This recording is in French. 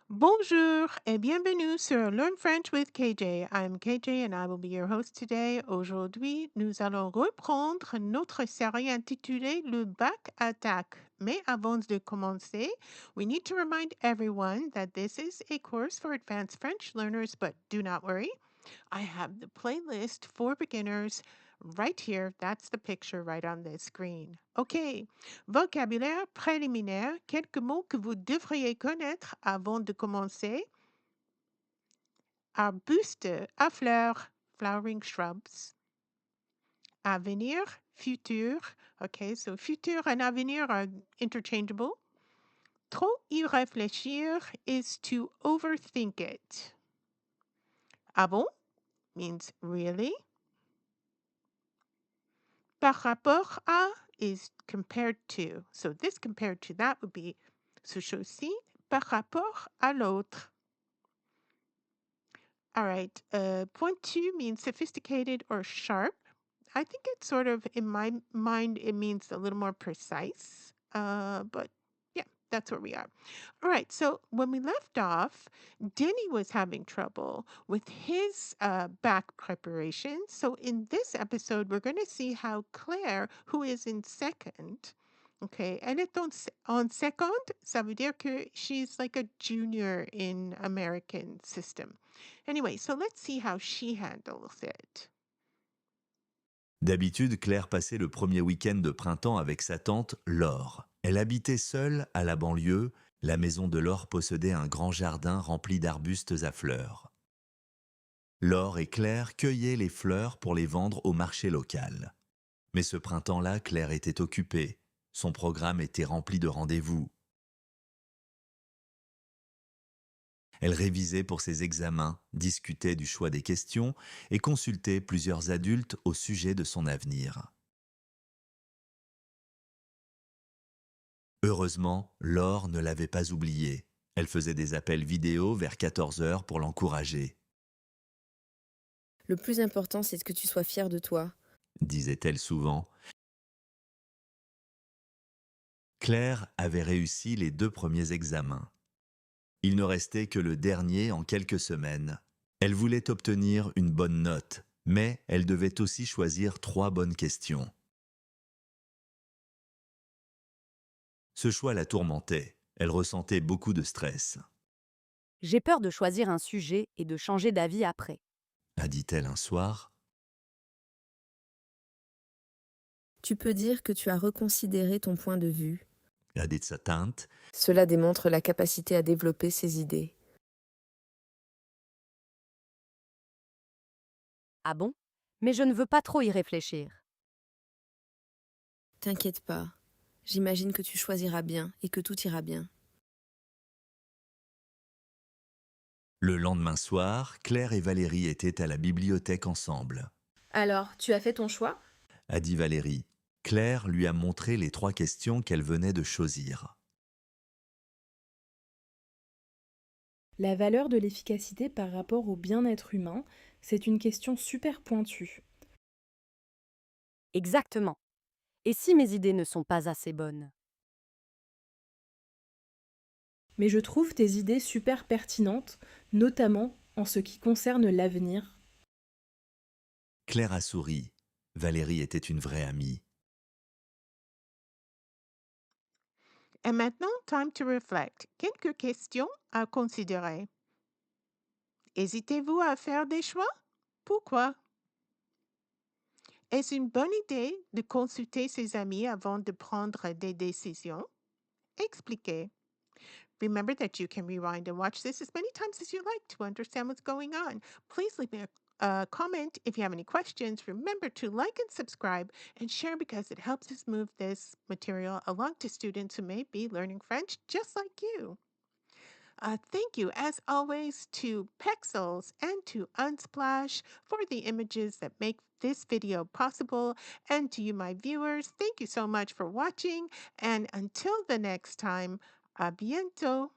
Bonjour et bienvenue sur Learn French with KJ. I'm KJ and I will be your host today. Aujourd'hui, nous allons reprendre notre série intitulée Le bac attaque. Mais avant de commencer, we need to remind everyone that this is a course for advanced French learners, but do not worry. I have the playlist for beginners right here. That's the picture right on the screen. OK. Vocabulaire préliminaire. Quelques mots que vous devriez connaître avant de commencer. Arbuste à fleurs, flowering shrubs. Avenir, futur. OK, so futur and avenir are interchangeable. Trop y réfléchir is to overthink it. Ah bon means really. Par rapport à is compared to. So this compared to that would be ce chose-ci par rapport à l'autre. All right. Pointu means sophisticated or sharp. I think it's sort of, in my mind, it means a little more precise. But yeah, that's where we are. All right. So when we left off, Denny was having trouble with his back preparation. So in this episode, we're going to see how Claire, who is in second, okay, elle est en second, ça veut dire que she's like a junior in American system. Anyway, so let's see how she handles it. D'habitude, Claire passait le premier week-end de printemps avec sa tante, Laure. Elle habitait seule à la banlieue. La maison de Laure possédait un grand jardin rempli d'arbustes à fleurs. Laure et Claire cueillaient les fleurs pour les vendre au marché local. Mais ce printemps-là, Claire était occupée. Son programme était rempli de rendez-vous. Elle révisait pour ses examens, discutait du choix des questions et consultait plusieurs adultes au sujet de son avenir. Heureusement, Laure ne l'avait pas oublié. Elle faisait des appels vidéo vers 14 heures pour l'encourager, Le plus important, c'est que tu sois fier de toi. disait-elle souvent. Claire avait réussi les 2 premiers examens. Il ne restait que le dernier en quelques semaines. Elle voulait obtenir une bonne note, mais elle devait aussi choisir 3 bonnes questions. Ce choix la tourmentait. Elle ressentait beaucoup de stress, J'ai peur de choisir un sujet et de changer d'avis après. a dit-elle un soir. Tu peux dire que tu as reconsidéré ton point de vue. A dit sa tante. Cela démontre la capacité à développer ses idées. Ah bon? Mais je ne veux pas trop y réfléchir. T'inquiète pas. J'imagine que tu choisiras bien et que tout ira bien. Le lendemain soir, Claire et Valérie étaient à la bibliothèque ensemble, Alors, tu as fait ton choix? a dit Valérie. Claire lui a montré les 3 questions qu'elle venait de choisir. La valeur de l'efficacité par rapport au bien-être humain, c'est une question super pointue. Exactement. Et si mes idées ne sont pas assez bonnes? Mais je trouve tes idées super pertinentes, notamment en ce qui concerne l'avenir. Claire a souri. Valérie était une vraie amie. Et maintenant, time to reflect. Quelques questions à considérer. Hésitez-vous à faire des choix? Pourquoi? Est-ce une bonne idée de consulter ses amis avant de prendre des décisions? Expliquez. Remember that you can rewind and watch this as many times as you like to understand what's going on. Please leave me a comment if you have any questions. Remember to like and subscribe and share because it helps us move this material along to students who may be learning French just like you. Thank you, as always, to Pexels and to Unsplash for the images that make this video possible. And to you, my viewers, thank you so much for watching. And until the next time, à bientôt.